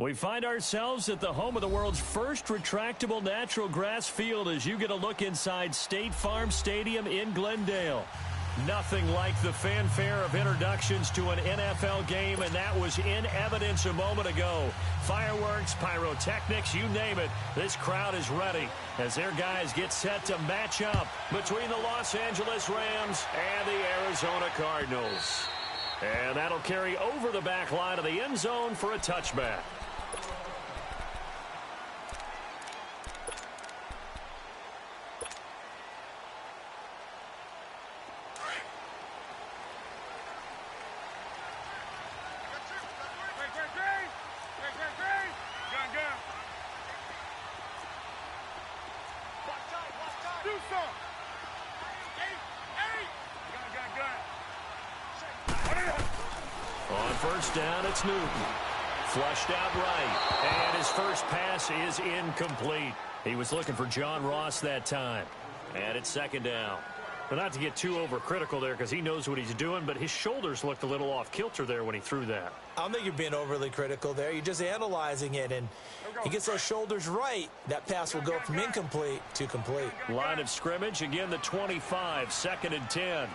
We find ourselves at the home of the world's first retractable natural grass field as you get a look inside State Farm Stadium in Glendale. Nothing like the fanfare of introductions to an NFL game, and that was in evidence a moment ago. Fireworks, pyrotechnics, you name it. This crowd is ready as their guys get set to match up between the Los Angeles Rams and the Arizona Cardinals. And that'll carry over the back line of the end zone for a touchback. On first down, it's Newton. Flushed out right. And his first pass is incomplete. He was looking for John Ross that time. And it's second down. But not to get too overcritical there because he knows what he's doing, but his shoulders looked a little off kilter there when he threw that. I don't think you're being overly critical there. You're just analyzing it, and he gets those shoulders right. That pass will go from incomplete to complete. Line of scrimmage, again the 25, second and 10.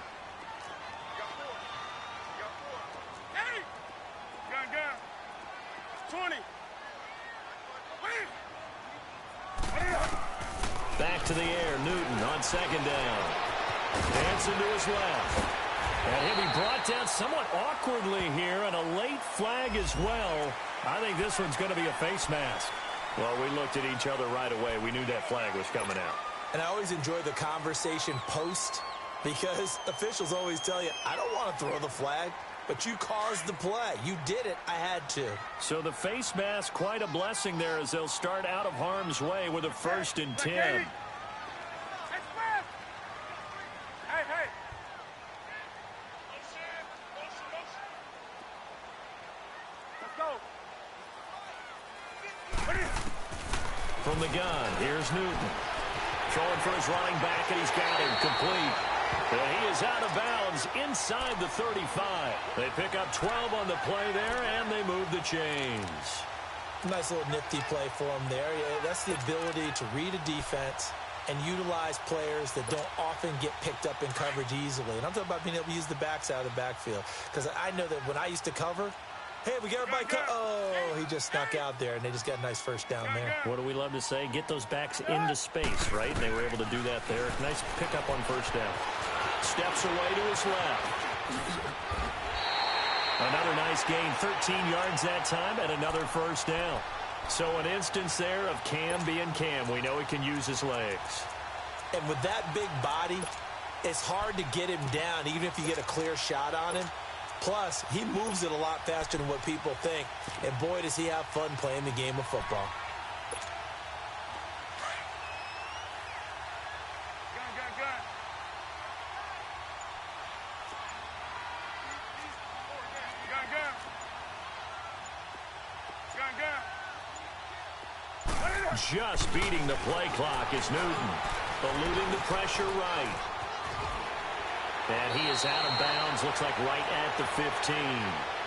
Back to the air, Newton on second down. Dancing to his left. And he'll be brought down somewhat awkwardly here, and a late flag as well. I think this one's going to be a face mask. Well, we looked at each other right away. We knew that flag was coming out. And I always enjoy the conversation post because officials always tell you, I don't want to throw the flag, but you caused the play. You did it. I had to. So the face mask, quite a blessing there as they'll start out of harm's way with a first and 10. From the gun, here's Newton. Throwing for his running back, and he's got him complete. And he is out of bounds inside the 35. They pick up 12 on the play there, and they move the chains. Nice little nifty play for him there. Yeah, that's the ability to read a defense and utilize players that don't often get picked up in coverage easily. And I'm talking about being able to use the backs out of the backfield. Because I know that when I used to cover, hey, we get everybody oh, he just snuck out there, and they just got a nice first down there. What do we love to say? Get those backs into space, right? They were able to do that there. Nice pickup on first down. Steps away to his left. Another nice gain, 13 yards that time, and another first down. So an instance there of Cam being Cam. We know he can use his legs. And with that big body, it's hard to get him down, even if you get a clear shot on him. Plus, he moves it a lot faster than what people think. And boy, does he have fun playing the game of football. Just beating the play clock is Newton. Eluding the pressure right. And he is out of bounds, looks like right at the 15.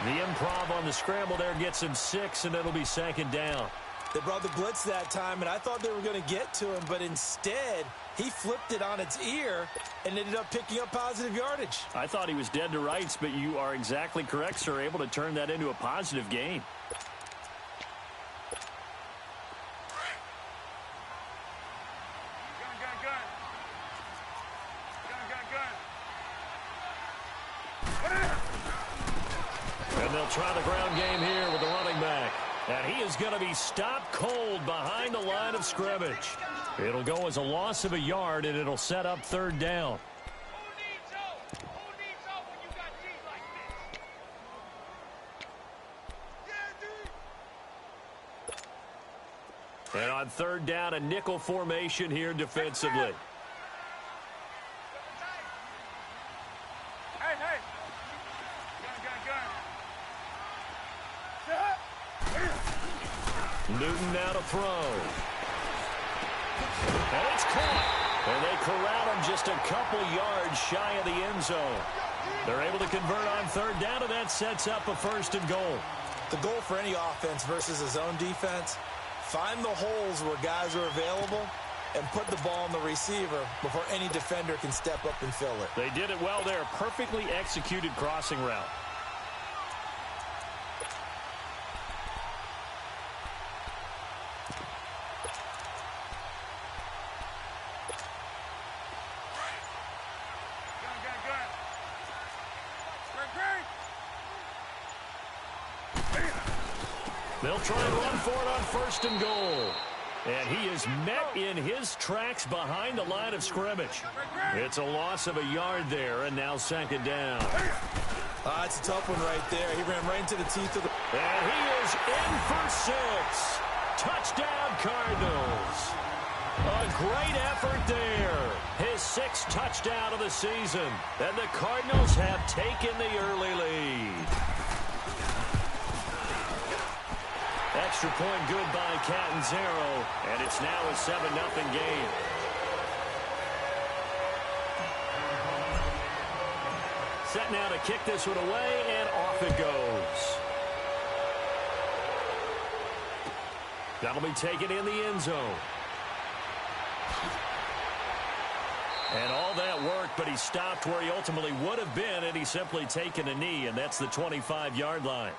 The improv on the scramble there gets him 6, and it'll be second down. They brought the blitz that time, and I thought they were going to get to him, but instead, he flipped it on its ear and ended up picking up positive yardage. I thought he was dead to rights, but you are exactly correct, sir, able to turn that into a positive gain. And they'll try the ground game here with the running back. And he is going to be stopped cold behind the line of scrimmage. It'll go as a loss of a yard, and it'll set up third down. And on third down, a nickel formation here defensively. Newton now to throw. And it's caught. And they corral him just a couple yards shy of the end zone. They're able to convert on third down, and that sets up a first and goal. The goal for any offense versus a zone defense, find the holes where guys are available and put the ball on the receiver before any defender can step up and fill it. They did it well there. Perfectly executed crossing route. They'll try and run for it on 1st and goal. And he is met in his tracks behind the line of scrimmage. It's a loss of a yard there, and now 2nd down. It's a tough one right there. He ran right into the teeth of the... And he is in for 6. Touchdown, Cardinals. A great effort there. His 6th touchdown of the season. And the Cardinals have taken the early lead. Extra point good by Catanzaro, and it's now a 7-0 game. Set now to kick this one away, and off it goes. That'll be taken in the end zone. And all that work, but he stopped where he ultimately would have been, and he's simply taken a knee, and that's the 25-yard line.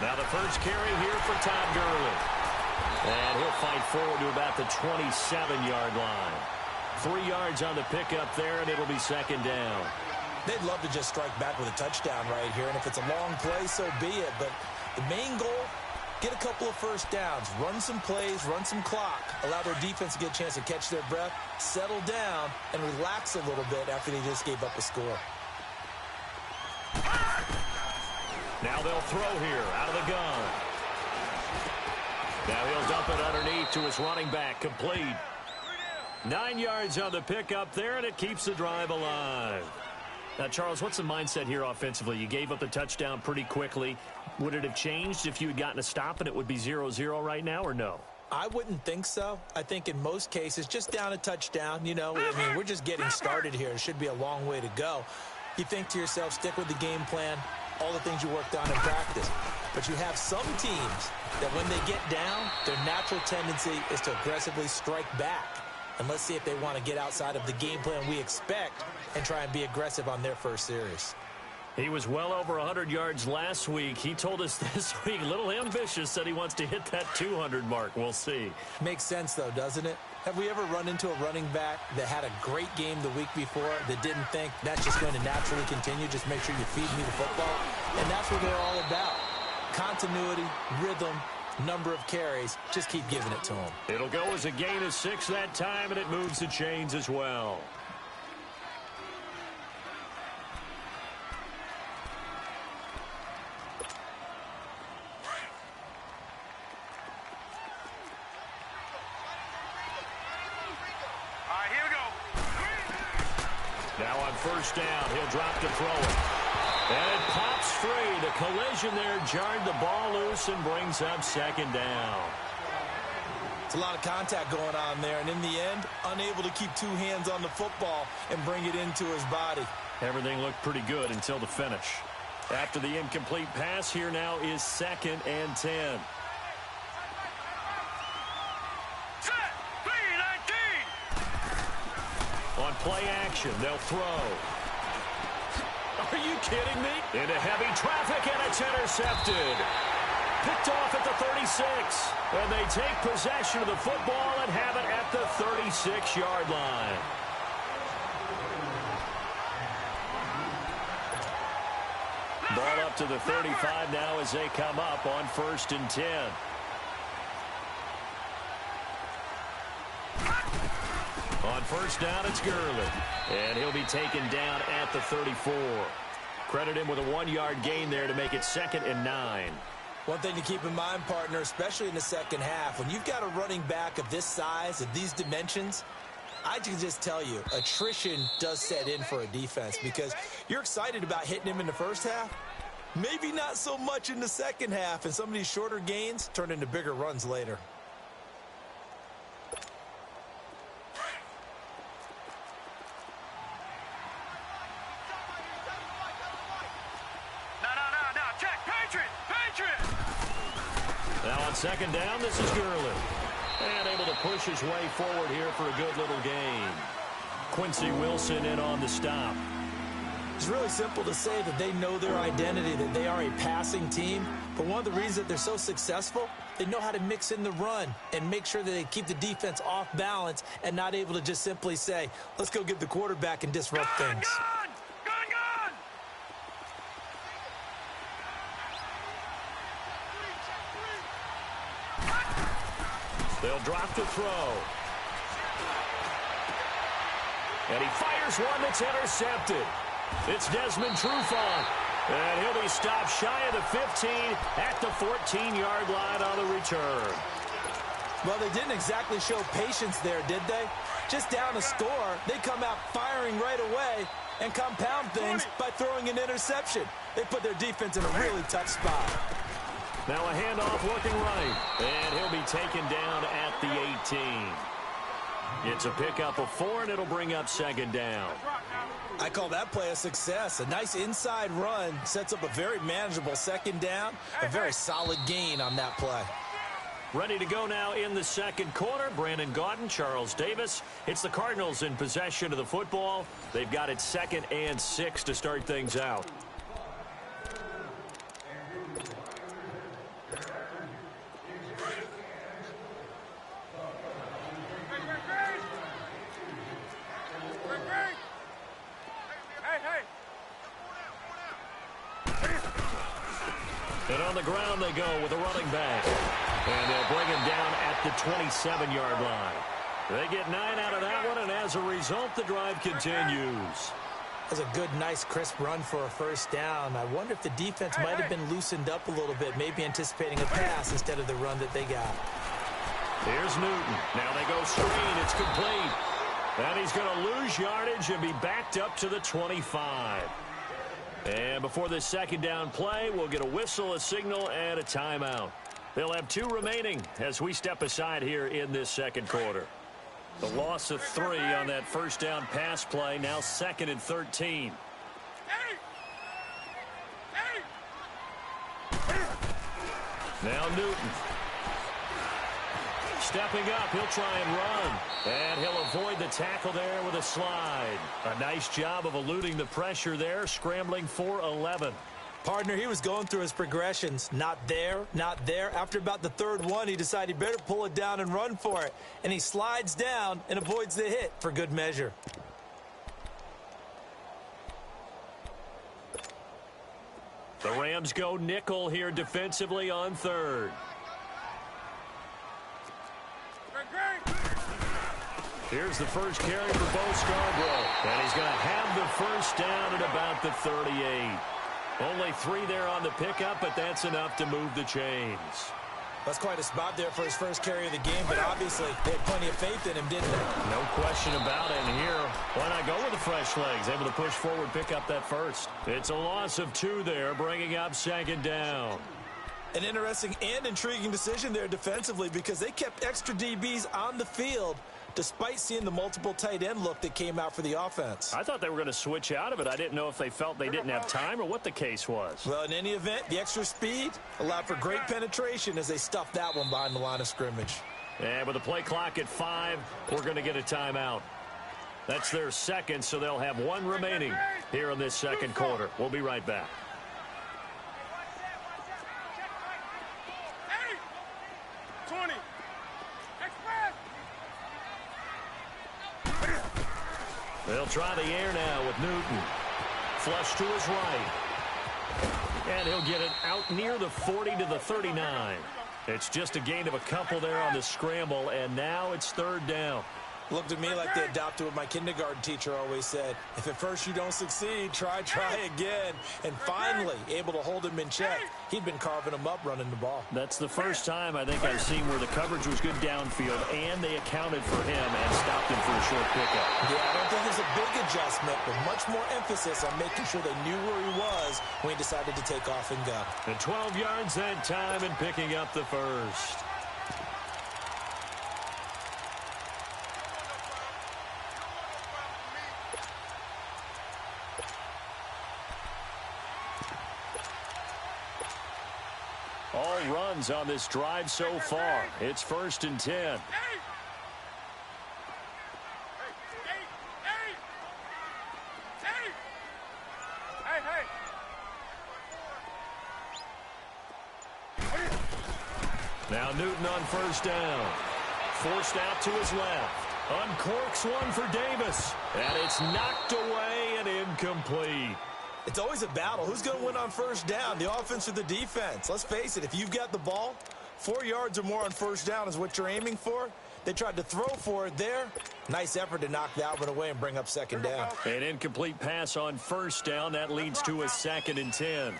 Now the first carry here for Todd Gurley. And he'll fight forward to about the 27-yard line. 3 yards on the pickup there, and it'll be 2nd down. They'd love to just strike back with a touchdown right here, and if it's a long play, so be it. But the main goal, get a couple of first downs, run some plays, run some clock, allow their defense to get a chance to catch their breath, settle down, and relax a little bit after they just gave up a score. Now they'll throw here out of the gun. Now he'll dump it underneath to his running back, complete. 9 yards on the pickup there, and it keeps the drive alive. Now, Charles, what's the mindset here offensively? You gave up the touchdown pretty quickly. Would it have changed if you had gotten a stop and it would be 0-0 right now, or no? I wouldn't think so. I think in most cases, just down a touchdown, you know, I mean, we're just getting started here. It should be a long way to go. You think to yourself, stick with the game plan, all the things you worked on in practice. But you have some teams that when they get down, their natural tendency is to aggressively strike back. And let's see if they want to get outside of the game plan we expect and try and be aggressive on their first series. He was well over 100 yards last week. He told us this week, a little ambitious, said he wants to hit that 200 mark. We'll see. Makes sense, though, doesn't it? Have we ever run into a running back that had a great game the week before that didn't think that's just going to naturally continue? Just make sure you feed me the football. And that's what they're all about. Continuity, rhythm, number of carries. Just keep giving it to them. It'll go as a gain of 6 that time, and it moves the chains as well. Now on first down, he'll drop to throw it. And it pops free. The collision there jarred the ball loose and brings up 2nd down. It's a lot of contact going on there, and in the end, unable to keep 2 hands on the football and bring it into his body. Everything looked pretty good until the finish. After the incomplete pass, here now is 2nd and 10. On play action, they'll throw. Are you kidding me? Into heavy traffic, and it's intercepted. Picked off at the 36. And they take possession of the football and have it at the 36-yard line. Ball up to the 35 now as they come up on 1st and 10. On first down, it's Gurley. And he'll be taken down at the 34. Credit him with a 1-yard gain there to make it 2nd and 9. One thing to keep in mind, partner, especially in the second half, when you've got a running back of this size, of these dimensions, I can just tell you, attrition does set in for a defense because you're excited about hitting him in the first half. Maybe not so much in the second half, and some of these shorter gains turn into bigger runs later. Now on second down, this is Gurley. And able to push his way forward here for a good little gain. Quincy Wilson in on the stop. It's really simple to say that they know their identity, that they are a passing team. But one of the reasons that they're so successful, they know how to mix in the run and make sure that they keep the defense off balance and not able to just simply say, let's go get the quarterback and disrupt things. They'll drop to throw. And he fires one that's intercepted. It's Desmond Trufant. And he'll be stopped shy of the 15 at the 14-yard line on the return. Well, they didn't exactly show patience there, did they? Just down a score, they come out firing right away and compound things by throwing an interception. They put their defense in a really tough spot. Now a handoff looking right. And he'll be taken down at the 18. It's a pickup of 4, and it'll bring up second down. I call that play a success. A nice inside run sets up a very manageable second down. A very solid gain on that play. Ready to go now in the second quarter. Brandon Gaudin, Charles Davis. It's the Cardinals in possession of the football. They've got it 2nd and 6 to start things out. And on the ground they go with a running back. And they'll bring him down at the 27-yard line. They get 9 out of that one, and as a result, the drive continues. That's a good, nice, crisp run for a first down. I wonder if the defense might have been loosened up a little bit, maybe anticipating a pass instead of the run that they got. Here's Newton. Now they go screen. It's complete. And he's going to lose yardage and be backed up to the 25. And before this second down play, we'll get a whistle, a signal, and a timeout. They'll have 2 remaining as we step aside here in this second quarter. The loss of 3 on that first down pass play, now 2nd and 13. Now Newton. Stepping up, he'll try and run. And he'll avoid the tackle there with a slide. A nice job of eluding the pressure there, scrambling for 11. Partner, he was going through his progressions. Not there, not there. After about the 3rd one, he decided he better pull it down and run for it. And he slides down and avoids the hit for good measure. The Rams go nickel here defensively on 3rd. Here's the first carry for Bo Scarborough. And he's going to have the first down at about the 38. Only 3 there on the pickup, but that's enough to move the chains. That's quite a spot there for his first carry of the game, but obviously they had plenty of faith in him, didn't they? No question about it. And here, why not go with the fresh legs? Able to push forward, pick up that first. It's a loss of 2 there, bringing up second down. An interesting and intriguing decision there defensively because they kept extra DBs on the field despite seeing the multiple tight end look that came out for the offense. I thought they were going to switch out of it. I didn't know if they felt they didn't have time or what the case was. Well, in any event, the extra speed allowed for great penetration as they stuffed that one behind the line of scrimmage. And with the play clock at 5, we're going to get a timeout. That's their second, so they'll have 1 remaining here in this second quarter. We'll be right back. They'll try the air now with Newton. Flush to his right. And he'll get it out near the 40 to the 39. It's just a gain of a couple there on the scramble, and now it's 3rd down. Looked at me like they adopted what my kindergarten teacher always said. If at first you don't succeed, try again. And finally, able to hold him in check. He'd been carving him up running the ball. That's the first time I think I've seen where the coverage was good downfield, and they accounted for him and stopped him for a short pickup. Yeah, I don't think there's a big adjustment, but much more emphasis on making sure they knew where he was when he decided to take off and go. And 12 yards that time and picking up the first. All runs on this drive so far. It's 1st and 10. Now Newton on 1st down. Forced out to his left. Uncorks one for Davis. And it's knocked away and incomplete. It's always a battle. Who's going to win on 1st down, the offense or the defense? Let's face it, if you've got the ball, 4 yards or more on 1st down is what you're aiming for. They tried to throw for it there. Nice effort to knock that one away and bring up 2nd down. An incomplete pass on 1st down. That leads to a 2nd and 10.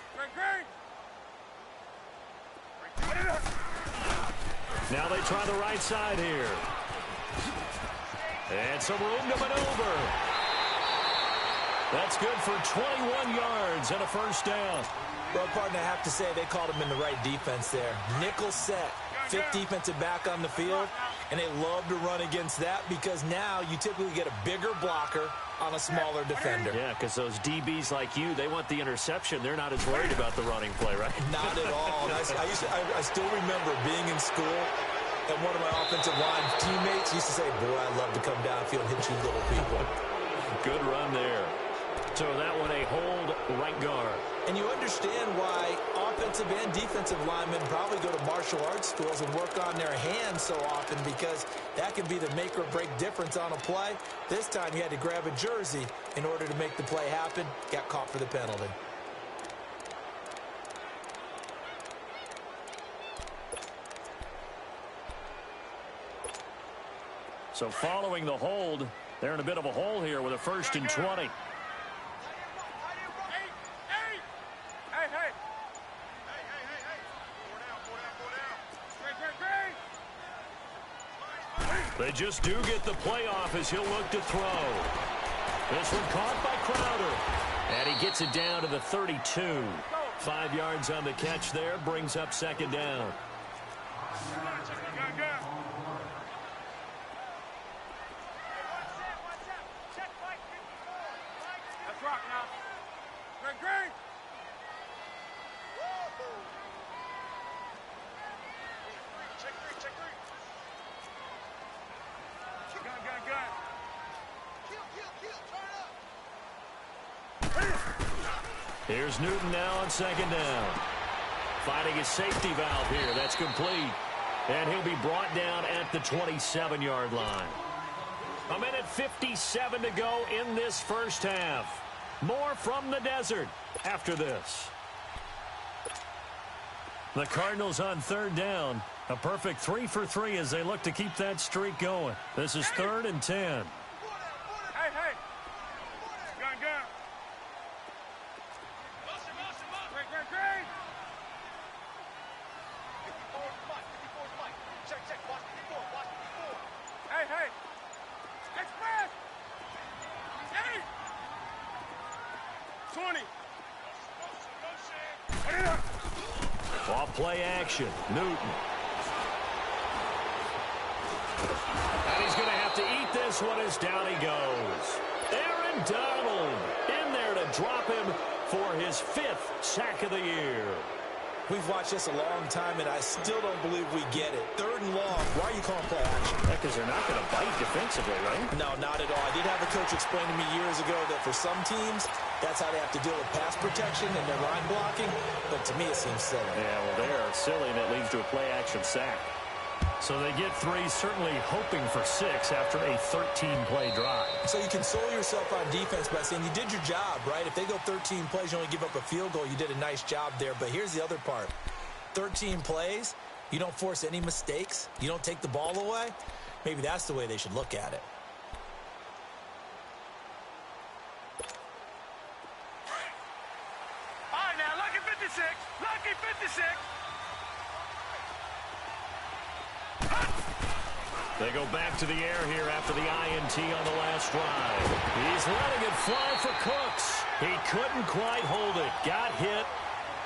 Now they try the right side here. And some room to maneuver. That's good for 21 yards and a 1st down. Well, partner, I have to say they called him in the right defense there. Nickel set, 5th defensive back on the field, and they love to run against that because now you typically get a bigger blocker on a smaller defender. Yeah, because those DBs like you, they want the interception. They're not as worried about the running play, right? Not at all. I still remember being in school, and one of my offensive line teammates used to say, boy, I love to come downfield and hit you little people. Good run there. So that one a hold right guard. And you understand why offensive and defensive linemen probably go to martial arts schools and work on their hands so often, because that can be the make or break difference on a play. This time he had to grab a jersey in order to make the play happen. Got caught for the penalty. So following the hold, they're in a bit of a hole here with a 1st and 20. They just do get the playoff as he'll look to throw. This one caught by Crowder. And he gets it down to the 32. 5 yards on the catch there, brings up 2nd down. Here's Newton now on 2nd down. Finding his safety valve here. That's complete. And he'll be brought down at the 27-yard line. 1:57 to go in this 1st half. More from the desert after this. The Cardinals on 3rd down. A perfect 3 for 3 as they look to keep that streak going. This is 3rd and 10. Off play action. Newton. And he's going to have to eat this one as down he goes. Aaron Donald in there to drop him for his 5th sack of the year. We've watched this a long time, and I still don't believe we get it. 3rd and long. Why are you calling play action? Because they're not going to bite defensively, right? No, not at all. I did have a coach explain to me years ago that for some teams, that's how they have to deal with pass protection and their line blocking. But to me, it seems silly. Yeah, well, they're silly, and it leads to a play-action sack. So they get 3, certainly hoping for 6 after a 13-play drive. So you console yourself on defense by saying you did your job, right? If they go 13 plays, you only give up a field goal, you did a nice job there. But here's the other part. 13 plays, you don't force any mistakes, you don't take the ball away. Maybe that's the way they should look at it. They go back to the air here after the INT on the last drive. He's letting it fly for Cooks. He couldn't quite hold it. Got hit.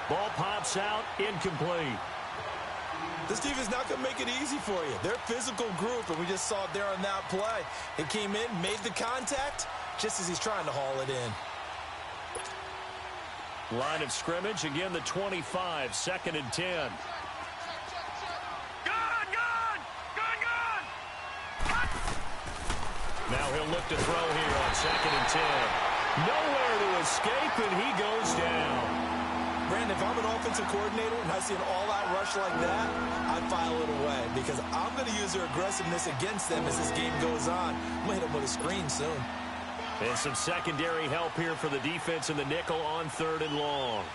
Ball pops out. Incomplete. This defense is not going to make it easy for you. They're a physical group, and we just saw it there on that play. He came in, made the contact, just as he's trying to haul it in. Line of scrimmage, again the 25, 2nd and 10. Now he'll look to throw here on 2nd and 10. Nowhere to escape, and he goes down. Brandon, if I'm an offensive coordinator and I see an all-out rush like that, I'd file it away because I'm going to use their aggressiveness against them as this game goes on. I'm going to hit them with a screen soon. And some secondary help here for the defense in the nickel on 3rd and long.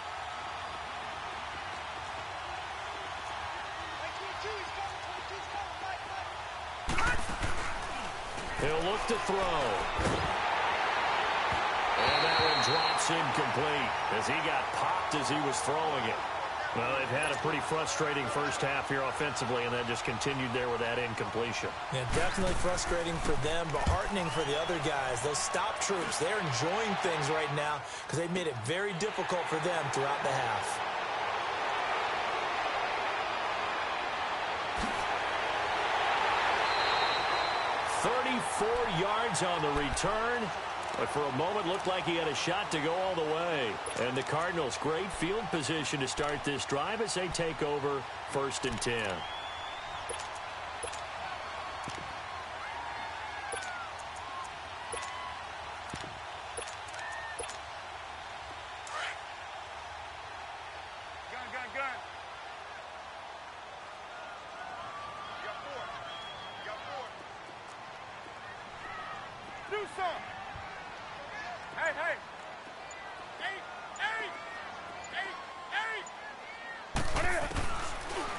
He'll look to throw. And that one drops incomplete as he got popped as he was throwing it. Well, they've had a pretty frustrating first half here offensively, and that just continued there with that incompletion. Yeah, definitely frustrating for them, but heartening for the other guys. Those stop troops, they're enjoying things right now because they've made it very difficult for them throughout the half. Yards on the return, but for a moment looked like he had a shot to go all the way. And the Cardinals, great field position to start this drive as they take over 1st and 10.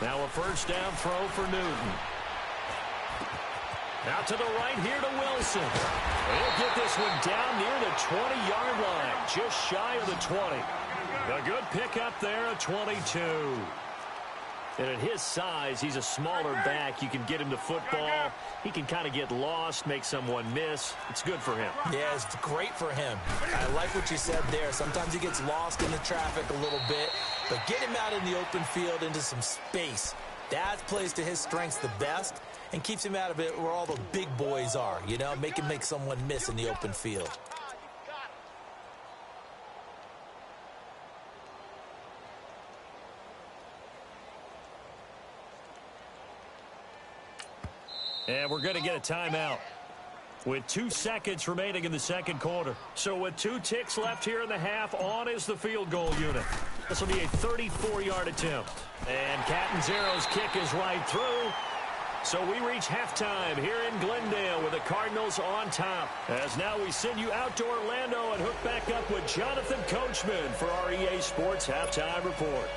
Now a first down throw for Newton. Out to the right here to Wilson. He'll get this one down near the 20-yard line, just shy of the 20. A good pickup there, a 22. And at his size, he's a smaller back. You can get him to football. He can kind of get lost, make someone miss. It's good for him. Yeah, it's great for him. I like what you said there. Sometimes he gets lost in the traffic a little bit, but get him out in the open field into some space. That plays to his strengths the best and keeps him out of it where all the big boys are, you know, make him make someone miss in the open field. And we're going to get a timeout with 2 seconds remaining in the second quarter. So with 2 ticks left here in the half, on is the field goal unit. This will be a 34-yard attempt. And Catanzero's kick is right through. So we reach halftime here in Glendale with the Cardinals on top. As now we send you out to Orlando and hook back up with Jonathan Coachman for our EA Sports Halftime Report.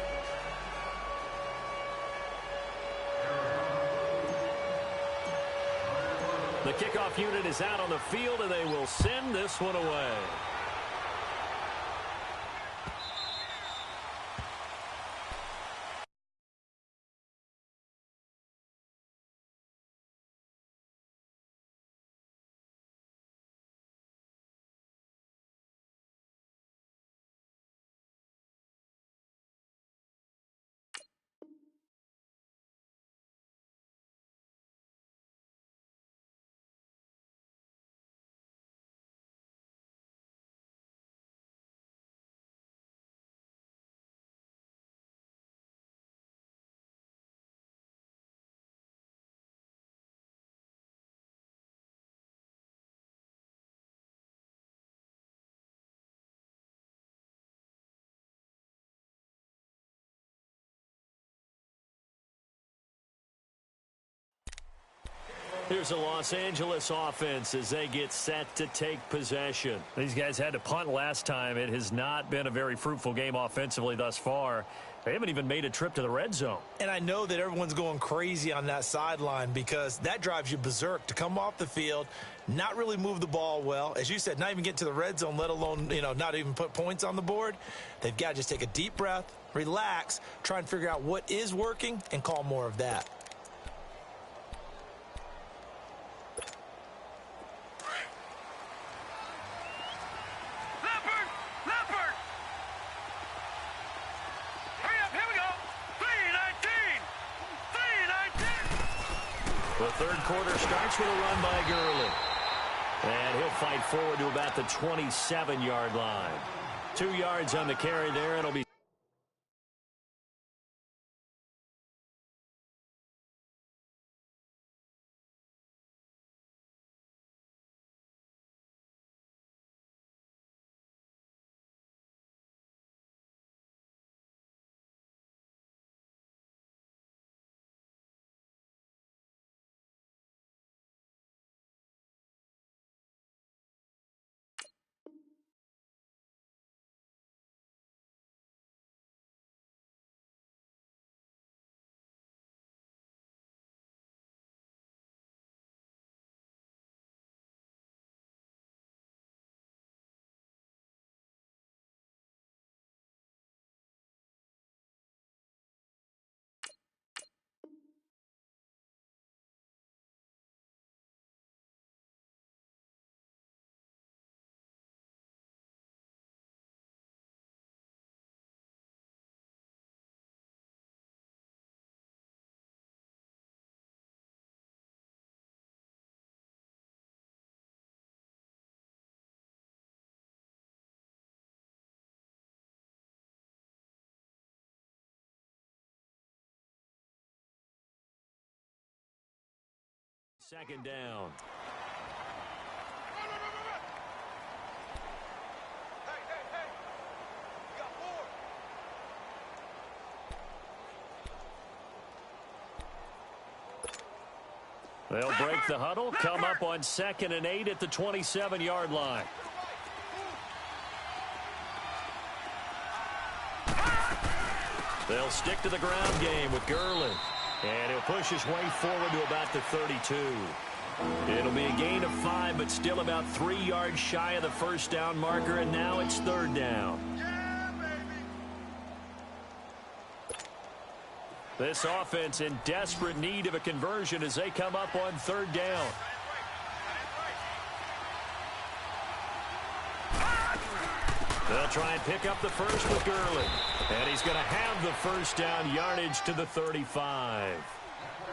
The kickoff unit is out on the field, and they will send this one away. Here's a Los Angeles offense as they get set to take possession. These guys had to punt last time. It has not been a very fruitful game offensively thus far. They haven't even made a trip to the red zone. And I know that everyone's going crazy on that sideline because that drives you berserk to come off the field, not really move the ball well. As you said, not even get to the red zone, let alone, not even put points on the board. They've got to just take a deep breath, relax, try and figure out what is working, and call more of that. The third quarter starts with a run by Gurley. And he'll fight forward to about the 27-yard line. 2 yards on the carry there. It'll be second down. They'll break the huddle, come up on 2nd and 8 at the 27-yard line. They'll stick to the ground game with Gurley. And he'll push his way forward to about the 32. It'll be a gain of 5, but still about 3 yards shy of the first down marker, and now it's 3rd down. This offense in desperate need of a conversion as they come up on 3rd down. They'll try and pick up the first with Gurley. And he's going to have the first down yardage to the 35.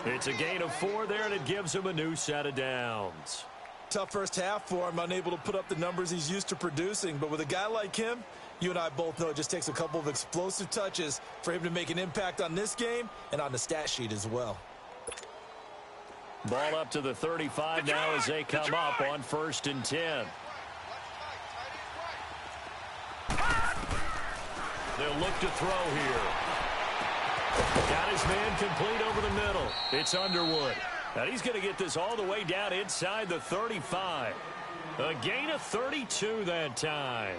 It's a gain of 4 there, and it gives him a new set of downs. Tough first half for him, unable to put up the numbers he's used to producing. But with a guy like him, you and I both know it just takes a couple of explosive touches for him to make an impact on this game and on the stat sheet as well. Ball up to the 35 now as they come up on 1st and 10. They'll look to throw here. Got his man complete over the middle. It's Underwood. And he's going to get this all the way down inside the 35. A gain of 32 that time.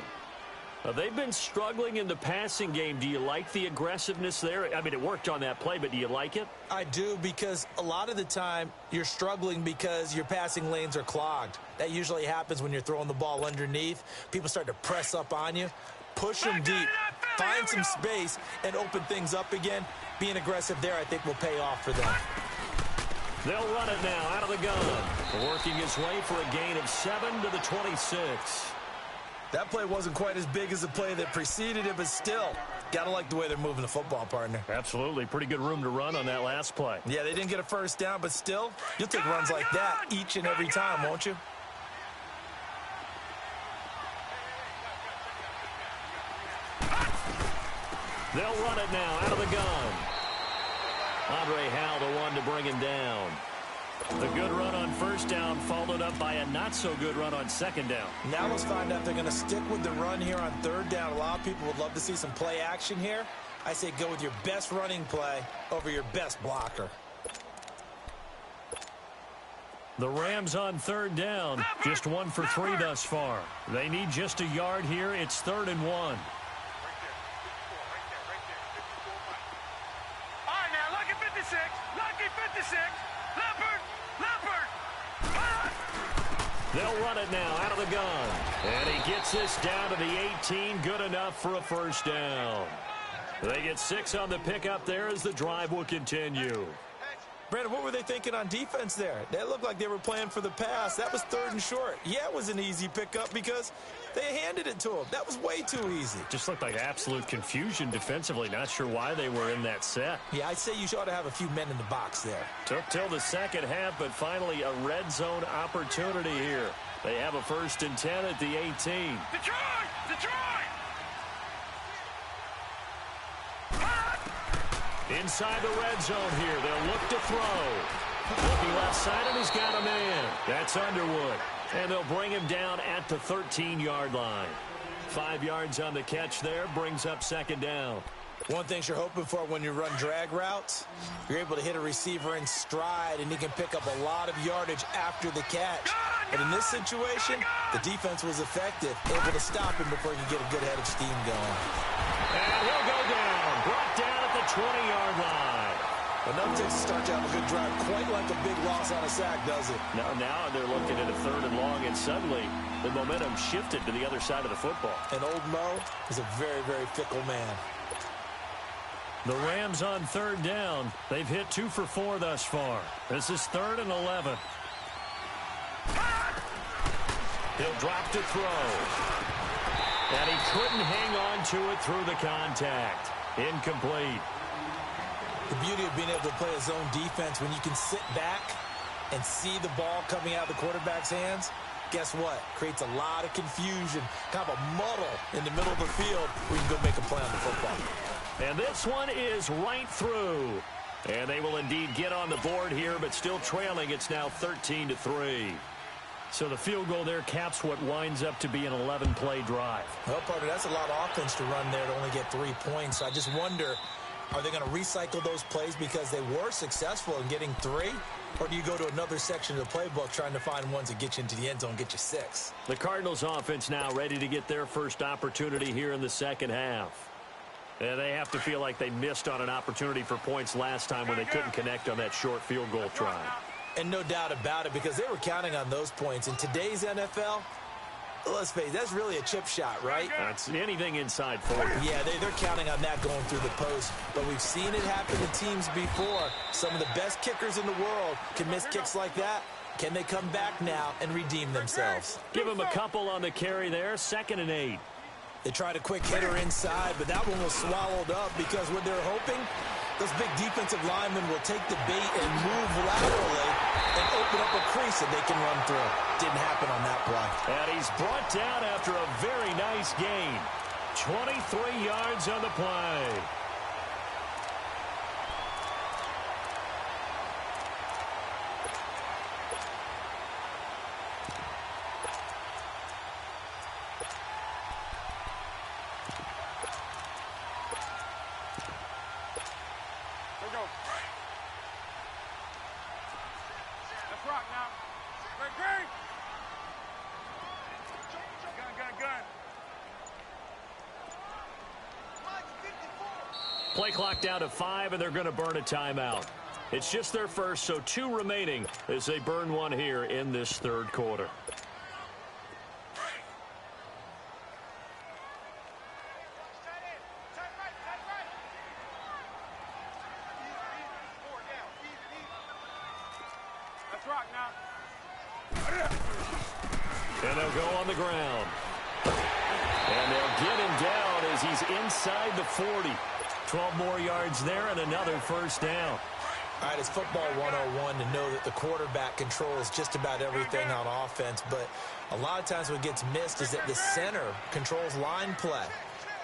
They've been struggling in the passing game. Do you like the aggressiveness there? I mean, it worked on that play, but do you like it? I do, because a lot of the time you're struggling because your passing lanes are clogged. That usually happens when you're throwing the ball underneath. People start to press up on you. Push them deep, find some space, and open things up again. Being aggressive there, I think, will pay off for them. They'll run it now out of the gun. Working his way for a gain of 7 to the 26. That play wasn't quite as big as the play that preceded it, but still, got to like the way they're moving the football, partner. Absolutely. Pretty good room to run on that last play. Yeah, they didn't get a first down, but still, you'll take runs like that each and every time, won't you? They'll run it now out of the gun. Andre Howell, the one to bring him down. The good run on 1st down followed up by a not-so-good run on 2nd down. Now let's find out if they're going to stick with the run here on 3rd down. A lot of people would love to see some play action here. I say go with your best running play over your best blocker. The Rams on 3rd down. Just 1 for 3 thus far. They need just a yard here. It's 3rd and 1. They'll run it now out of the gun. And he gets this down to the 18. Good enough for a first down. They get 6 on the pickup there as the drive will continue. Brandon, what were they thinking on defense there? They looked like they were playing for the pass. That was 3rd and short. Yeah, it was an easy pickup because They handed it to him. That was way too easy. Just looked like absolute confusion defensively. Not sure why they were in that set. Yeah, I'd say you ought to have a few men in the box there. Took till the second half, but finally a red zone opportunity here. They have a 1st and 10 at the 18. Detroit! Detroit! Inside the red zone here. They'll look to throw. Looking left side, and he's got a man. That's Underwood. And they'll bring him down at the 13-yard line. 5 yards on the catch there, brings up 2nd down. One thing you're hoping for when you run drag routes, you're able to hit a receiver in stride, and he can pick up a lot of yardage after the catch. But in this situation, the defense was effective, able to stop him before he could get a good head of steam going. And he'll go down, brought down at the 20-yard line. Enough to start to have a good drive, quite like a big loss on a sack, does it? Now they're looking at a 3rd and long, and suddenly the momentum shifted to the other side of the football. And old Mo is a very, very fickle man. The Rams on 3rd down. They've hit 2 for 4 thus far. This is 3rd and 11. He'll drop to throw. And he couldn't hang on to it through the contact. Incomplete. The beauty of being able to play a zone defense when you can sit back and see the ball coming out of the quarterback's hands, guess what? Creates a lot of confusion, kind of a muddle in the middle of the field where you can go make a play on the football. And this one is right through. And they will indeed get on the board here, but still trailing. It's now 13-3. So the field goal there caps what winds up to be an 11-play drive. Well, partner, that's a lot of offense to run there to only get 3 points. So I just wonder, are they going to recycle those plays because they were successful in getting 3? Or do you go to another section of the playbook trying to find ones that get you into the end zone and get you 6? The Cardinals offense now ready to get their first opportunity here in the second half. And they have to feel like they missed on an opportunity for points last time when they couldn't connect on that short field goal try. And no doubt about it, because they were counting on those points. In today's NFL, let's face it, that's really a chip shot, right? That's anything inside 40. Yeah, they're counting on that going through the post. But we've seen it happen to teams before. Some of the best kickers in the world can miss kicks like that. Can they come back now and redeem themselves? Give them a couple on the carry there. 2nd and 8. They tried a quick hitter inside, but that one was swallowed up because what they're hoping, those big defensive linemen will take the bait and move laterally and open up a crease that they can run through. Didn't happen on that play. And he's brought down after a very nice gain. 23 yards on the play. Play clock down to 5, and they're going to burn a timeout. It's just their first, so 2 remaining as they burn one here in this 3rd quarter. And they'll go on the ground. And they'll get him down as he's inside the 40. 12 more yards there and another 1st down. All right, it's football 101 to know that the quarterback controls just about everything on offense, but a lot of times what gets missed is that the center controls line play.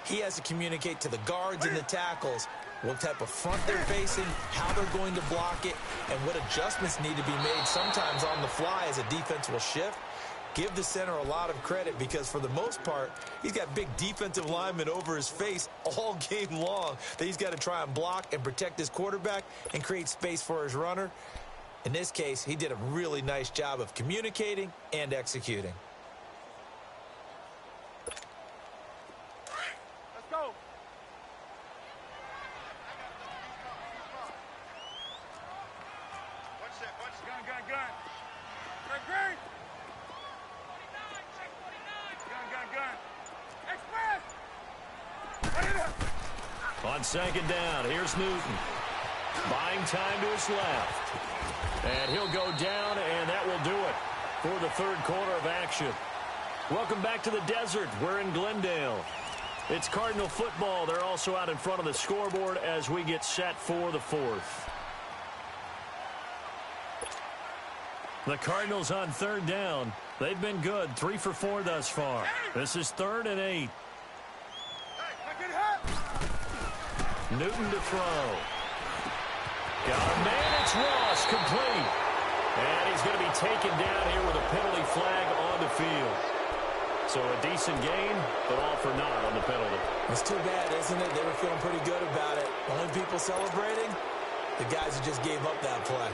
He has to communicate to the guards and the tackles what type of front they're facing, how they're going to block it, and what adjustments need to be made sometimes on the fly as a defense will shift. Give the center a lot of credit because for the most part, he's got big defensive linemen over his face all game long that he's got to try and block and protect his quarterback and create space for his runner. In this case, he did a really nice job of communicating and executing. Let's go. Watch that. Watch gun, gun, gun. Great. On 2nd down, here's Newton. Buying time to his left. And he'll go down, and that will do it for the 3rd quarter of action. Welcome back to the desert. We're in Glendale. It's Cardinal football. They're also out in front of the scoreboard as we get set for the fourth. The Cardinals on third down. They've been good, 3 for 4 thus far. This is 3rd and 8. Newton to throw. Got a man, it's Ross, complete. And he's going to be taken down here with a penalty flag on the field. So a decent gain, but all for naught on the penalty. It's too bad, isn't it? They were feeling pretty good about it. Only people celebrating, the guys who just gave up that play.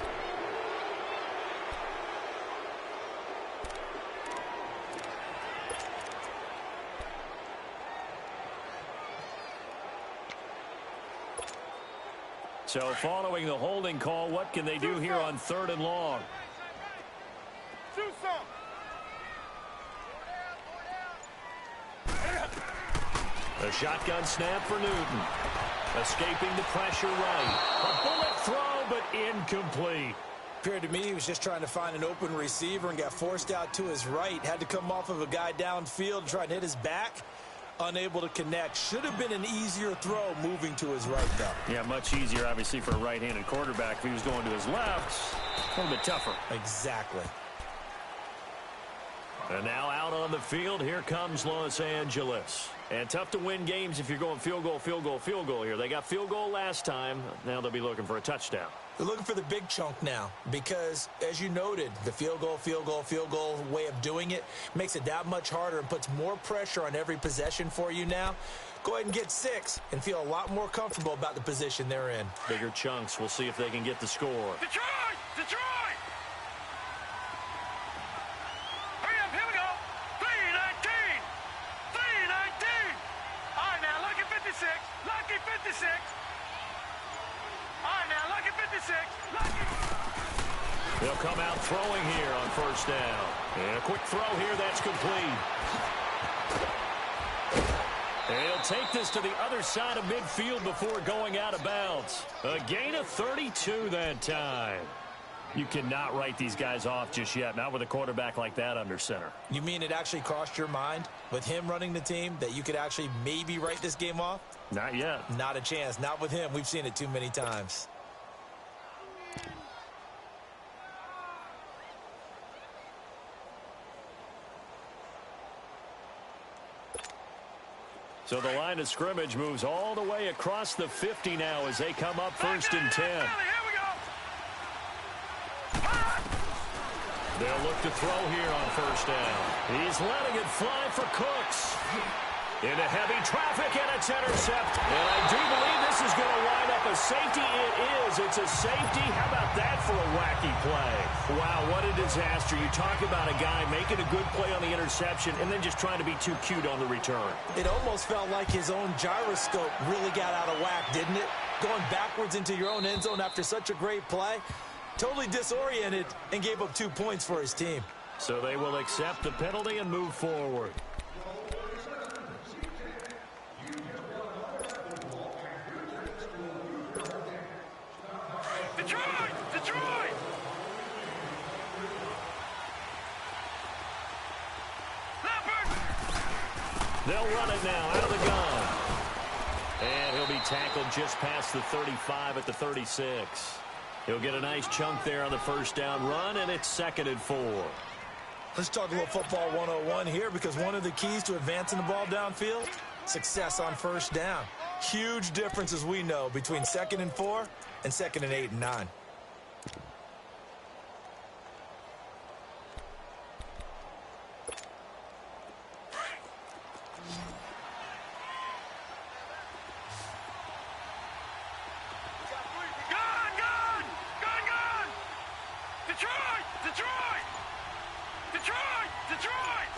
So following the holding call, what can they do here on 3rd and long? A shotgun snap for Newton. Escaping the pressure right. A bullet throw, but incomplete. Appeared to me he was just trying to find an open receiver and got forced out to his right. Had to come off of a guy downfield and try and hit his back. Unable to connect. Should have been an easier throw moving to his right, though. Yeah, much easier, obviously, for a right-handed quarterback. If he was going to his left, a little bit tougher. Exactly. And now out on the field, here comes Los Angeles. And tough to win games if you're going field goal, field goal, field goal here. They got field goal last time. Now they'll be looking for a touchdown. They're looking for the big chunk now because, as you noted, the field goal way of doing it makes it that much harder and puts more pressure on every possession for you now. Go ahead and get 6 and feel a lot more comfortable about the position they're in. Bigger chunks. We'll see if they can get the score. Detroit! Detroit! Hurry up, here we go. 3:19. 3:19. All right, now, lucky 56. Lucky 56. All right, now, lucky 56. Lucky. They'll come out throwing here on 1st down. And a quick throw here, that's complete. And he'll take this to the other side of midfield before going out of bounds. A gain of 32 that time. You cannot write these guys off just yet, not with a quarterback like that under center. You mean it actually crossed your mind with him running the team that you could actually maybe write this game off? Not yet. Not a chance. Not with him. We've seen it too many times. So the line of scrimmage moves all the way across the 50 now as they come up 1st and 10. Here we go. They'll look to throw here on 1st down. He's letting it fly for Cooks. Into heavy traffic, and it's intercepted. And I do believe this is going to wind up a safety. It is. It's a safety. How about that for a wacky play? Wow, what a disaster. You talk about a guy making a good play on the interception and then just trying to be too cute on the return. It almost felt like his own gyroscope really got out of whack, didn't it? Going backwards into your own end zone after such a great play. Totally disoriented and gave up 2 points for his team. So they will accept the penalty and move forward. Detroit! Detroit! Leopard! They'll run it now out of the gun. And he'll be tackled just past the 35 at the 36. He'll get a nice chunk there on the 1st down run, and it's 2nd and 4. Let's talk a little football 101 here because one of the keys to advancing the ball downfield, success on 1st down. Huge difference, as we know, between 2nd and 4 and 2nd and 8 and 9. Detroit! Detroit! Detroit! Detroit!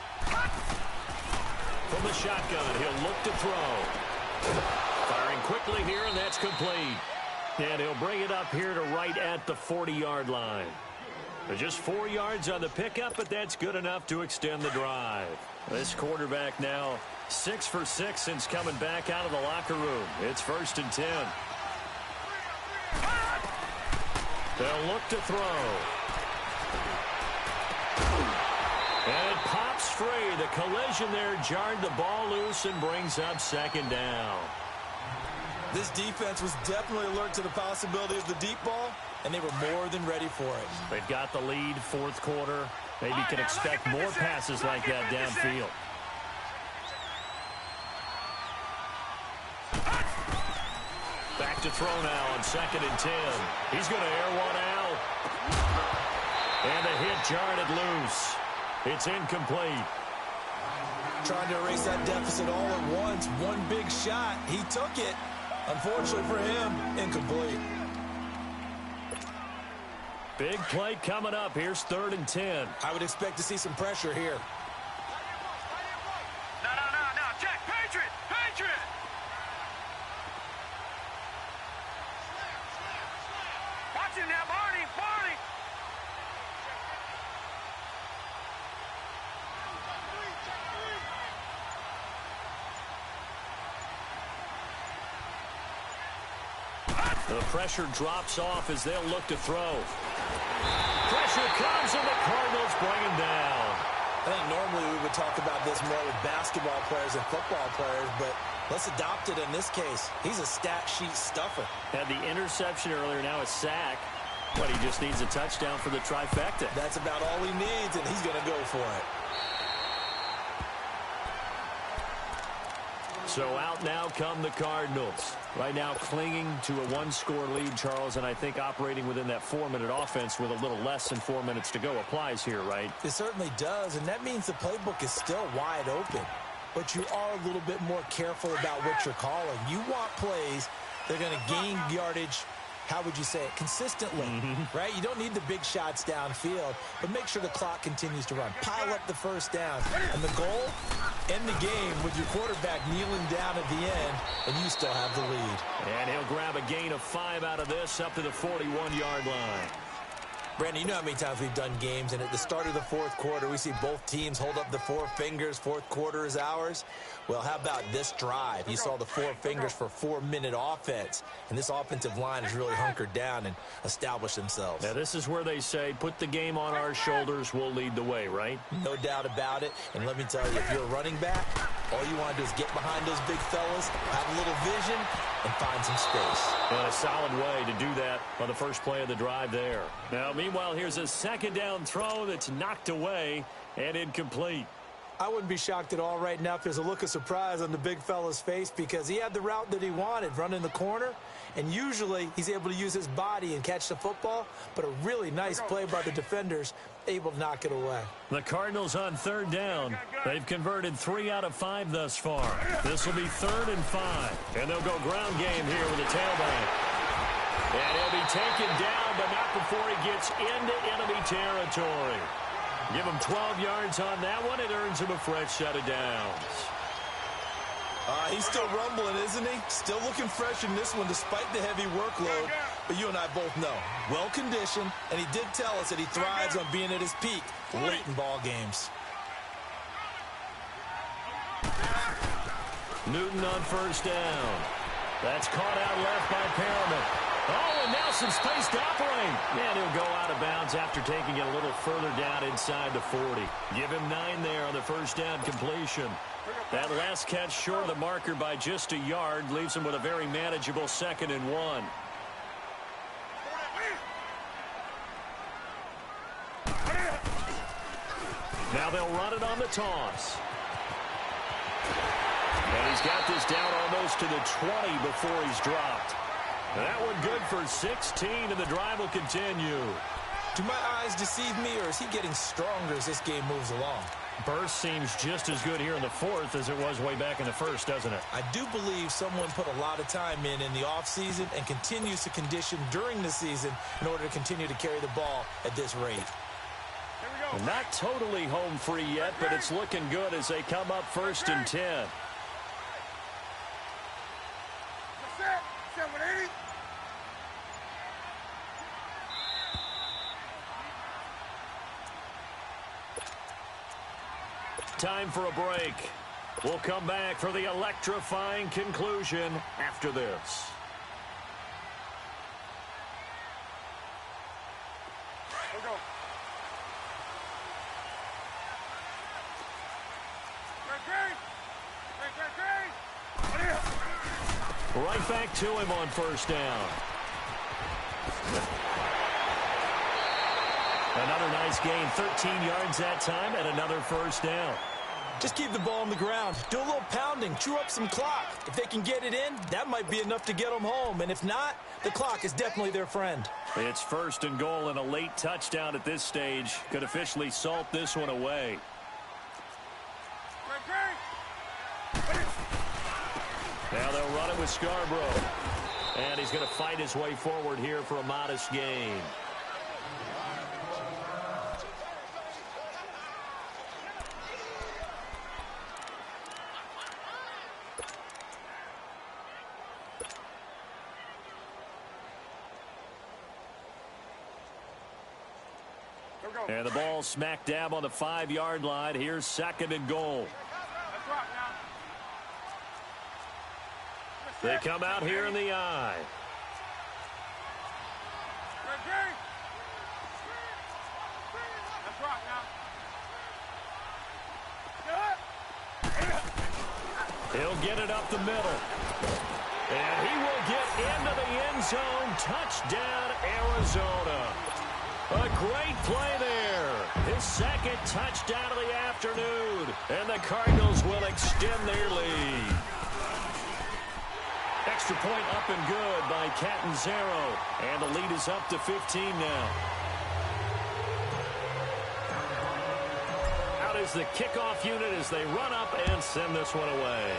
From the shotgun, he'll look to throw. Firing quickly here, and that's complete. And he'll bring it up here to right at the 40-yard line. Just 4 yards on the pickup, but that's good enough to extend the drive. This quarterback now 6 for 6 since coming back out of the locker room. It's 1st and 10. They'll look to throw. And it pops free. The collision there jarred the ball loose and brings up second down. This defense was definitely alert to the possibility of the deep ball, and they were more than ready for it. They've got the lead, fourth quarter. Maybe can expect more passes like that downfield. Back to throw now on 2nd and 10. He's going to air one out. And the hit jarred it loose. It's incomplete. Trying to erase that deficit all at once. One big shot. He took it. Unfortunately for him, incomplete. Big play coming up. Here's 3rd and 10. I would expect to see some pressure here. No. Check. Patriot. Watch it now, Barney. The pressure drops off as they'll look to throw. Pressure comes and the Cardinals bring him down. I think normally we would talk about this more with basketball players and football players, but let's adopt it in this case. He's a stat sheet stuffer. Had the interception earlier, now a sack. But he just needs a touchdown for the trifecta. That's about all he needs, and he's going to go for it. So out now come the Cardinals. Right now clinging to a one-score lead, Charles, and I think operating within that 4-minute offense with a little less than 4 minutes to go applies here, right? It certainly does, and that means the playbook is still wide open. But you are a little bit more careful about what you're calling. You want plays that are going to gain yardage, how would you say it, consistently, right? You don't need the big shots downfield, but make sure the clock continues to run. Pile up the first down. And the goal, end the game with your quarterback kneeling down at the end, and you still have the lead. And he'll grab a gain of 5 out of this up to the 41-yard line. Brandon, you know how many times we've done games, and at the start of the fourth quarter, we see both teams hold up the 4 fingers, fourth quarter is ours. Well, how about this drive? You saw the 4 fingers for 4-minute offense, and this offensive line has really hunkered down and established themselves. Now, this is where they say, put the game on our shoulders, we'll lead the way, right? No doubt about it, and let me tell you, if you're a running back, all you want to do is get behind those big fellas, have a little vision, and find some space. And a solid way to do that on the first play of the drive there. Now, meanwhile, here's a second down throw that's knocked away and incomplete. I wouldn't be shocked at all right now if there's a look of surprise on the big fella's face because he had the route that he wanted, running the corner, and usually he's able to use his body and catch the football, but a really nice play by the defenders, able to knock it away. The Cardinals on 3rd down. They've converted 3 out of 5 thus far. This will be 3rd and 5, and they'll go ground game here with a tailback. And he'll be taken down, but not before he gets into enemy territory. Give him 12 yards on that one. It earns him a fresh set of downs. He's still rumbling, isn't he? Still looking fresh in this one despite the heavy workload. But you and I both know, well-conditioned, and he did tell us that he thrives on being at his peak late in ball games. Newton on 1st down. That's caught out left by Perriman. Oh, and now some space to operate. And he'll go out of bounds after taking it a little further down inside the 40. Give him 9 there on the first down completion. That last catch short of the marker by just a yard leaves him with a very manageable 2nd and 1. Now they'll run it on the toss. And he's got this down almost to the 20 before he's dropped. That one good for 16, and the drive will continue. Do my eyes deceive me, or is he getting stronger as this game moves along? Burst seems just as good here in the 4th as it was way back in the 1st, doesn't it? I do believe someone put a lot of time in the offseason and continues to condition during the season in order to continue to carry the ball at this rate. Well, not totally home free yet, but it's looking good as they come up 1st and 10. Time for a break. We'll come back for the electrifying conclusion after this. Right back to him on first down. Another nice gain, 13 yards that time, and another first down. Just keep the ball on the ground. Do a little pounding. Chew up some clock. If they can get it in, that might be enough to get them home. And if not, the clock is definitely their friend. It's first and goal and a late touchdown at this stage. Could officially salt this one away. Now they'll run it with Scarborough. And he's going to fight his way forward here for a modest gain. And the ball smack dab on the 5-yard line. Here's second and goal. They come out here in the eye. He'll get it up the middle. And he will get into the end zone. Touchdown, Arizona. A great play there. His second touchdown of the afternoon. And the Cardinals will extend their lead. Extra point up and good by Catanzaro. And the lead is up to 15 now. Out is the kickoff unit as they run up and send this one away.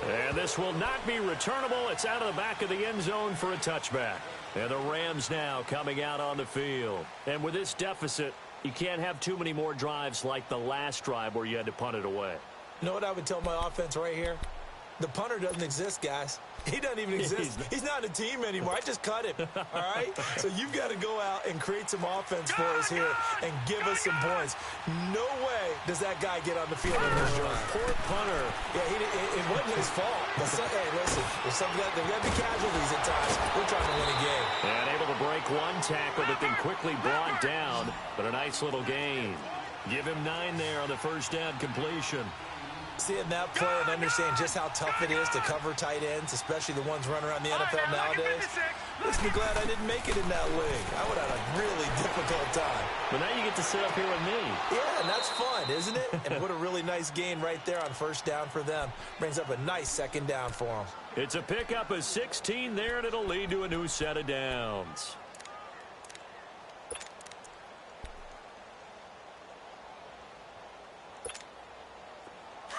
And this will not be returnable. It's out of the back of the end zone for a touchback. And the Rams now coming out on the field. And with this deficit, you can't have too many more drives like the last drive where you had to punt it away. You know what I would tell my offense right here? The punter doesn't exist, guys. He doesn't even exist. He's not a team anymore. I just cut him, all right? So you've got to go out and create some offense for us here and give us some points. No way does that guy get on the field in this drive. Poor punter. Yeah, it wasn't his fault. But hey, listen, there's got to be casualties at times. We're trying to win a game. And able to break one tackle, but then quickly brought down. But a nice little gain. Give him 9 there on the first down completion. Seeing that play and understand just how tough it is to cover tight ends, especially the ones running around the NFL nowadays. Makes me glad I didn't make it in that league. I would have had a really difficult time. But now you get to sit up here with me. Yeah, and that's fun, isn't it? And what a really nice gain right there on first down for them. Brings up a nice second down for them. It's a pickup of 16 there, and it'll lead to a new set of downs.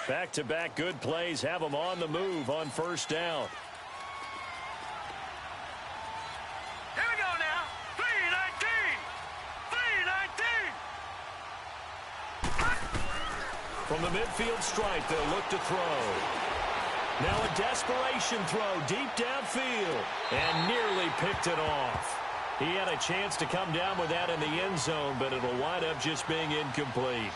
Back-to-back good plays have them on the move on first down. Here we go now. 3-19. 3-19. From the midfield stripe, they'll look to throw. Now a desperation throw deep downfield. And nearly picked it off. He had a chance to come down with that in the end zone, but it'll wind up just being incomplete.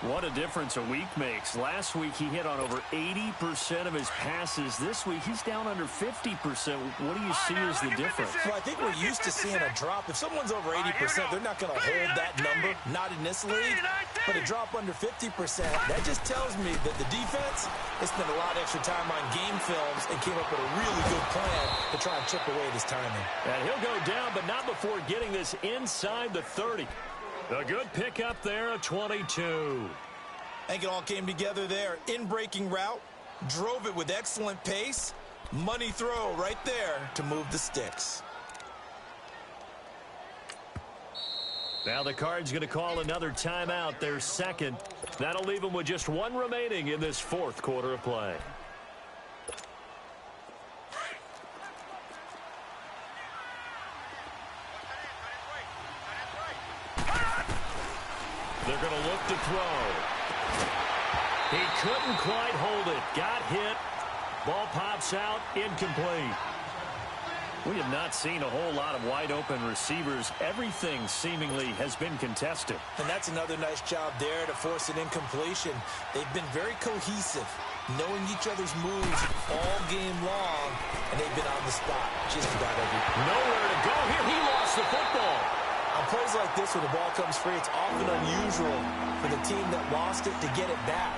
What a difference a week makes. Last week, he hit on over 80% of his passes. This week, he's down under 50%. What do you see as the difference? Well, I think we're used to seeing a drop. If someone's over 80%, they're not going to hold that number. Not in this league. But a drop under 50%, that just tells me that the defense has spent a lot of extra time on game films and came up with a really good plan to try and chip away this timing. And he'll go down, but not before getting this inside the 30. A good pickup there at 22. I think it all came together there. In-breaking route, drove it with excellent pace. Money throw right there to move the sticks. Now the Cards going to call another timeout, their second. That'll leave them with just one remaining in this fourth quarter of play. They're going to look to throw. He couldn't quite hold it. Got hit. Ball pops out. Incomplete. We have not seen a whole lot of wide-open receivers. Everything seemingly has been contested. And that's another nice job there to force an incompletion. They've been very cohesive, knowing each other's moves all game long, and they've been on the spot just about every time. Nowhere to go here. He lost the football. On plays like this, when the ball comes free, it's often unusual for the team that lost it to get it back.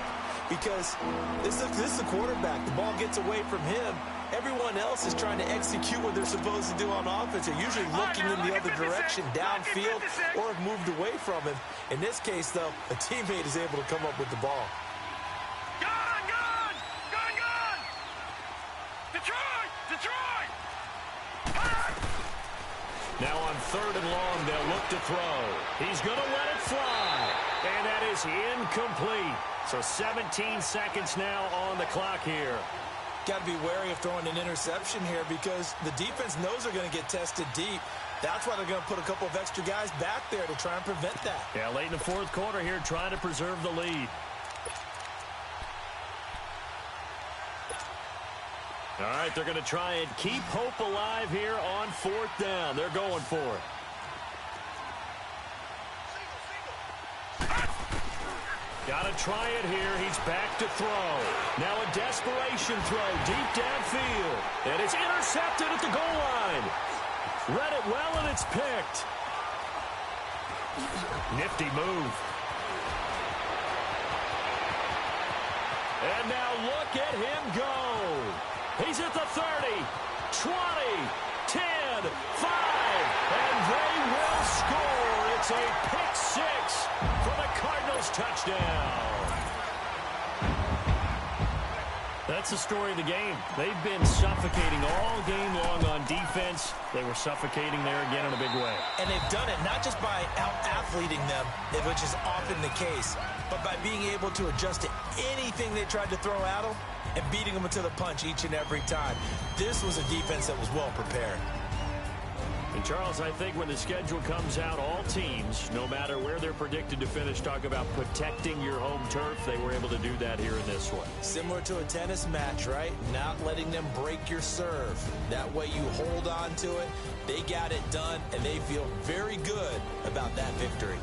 because this is the quarterback. The ball gets away from him. Everyone else is trying to execute what they're supposed to do on offense. They're usually looking in the other direction, downfield, or have moved away from him. In this case, though, a teammate is able to come up with the ball. Gone! Detroit! Now on 3rd and long, they'll look to throw. He's going to let it fly. And that is incomplete. So 17 seconds now on the clock here. Got to be wary of throwing an interception here because the defense knows they're going to get tested deep. That's why they're going to put a couple of extra guys back there to try and prevent that. Yeah, late in the 4th quarter here, trying to preserve the lead. All right, they're going to try and keep hope alive here on 4th down. They're going for it. Got to try it here. He's back to throw. Now a desperation throw deep downfield. And it's intercepted at the goal line. Read it well, and it's picked. Nifty move. And now look at him go. He's at the 30, 20, 10, 5, and they will score. It's a pick six for the Cardinals touchdown. That's the story of the game. They've been suffocating all game long on defense. They were suffocating there again in a big way. And they've done it not just by out-athleting them, which is often the case, but by being able to adjust to anything they tried to throw at them and beating them to the punch each and every time. This was a defense that was well prepared. And Charles, I think when the schedule comes out, all teams, no matter where they're predicted to finish, talk about protecting your home turf. They were able to do that here in this one. Similar to a tennis match, right? Not letting them break your serve. That way you hold on to it. They got it done, and they feel very good about that victory.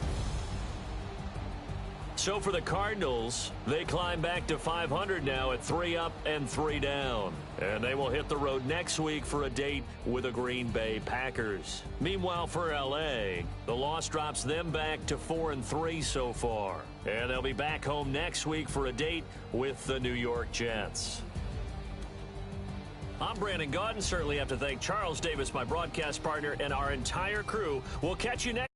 So for the Cardinals, they climb back to 500 now at 3 up and 3 down. And they will hit the road next week for a date with the Green Bay Packers. Meanwhile, for L.A., the loss drops them back to 4-3 so far. And they'll be back home next week for a date with the New York Jets. I'm Brandon Gaudin. Certainly have to thank Charles Davis, my broadcast partner, and our entire crew. We'll catch you next.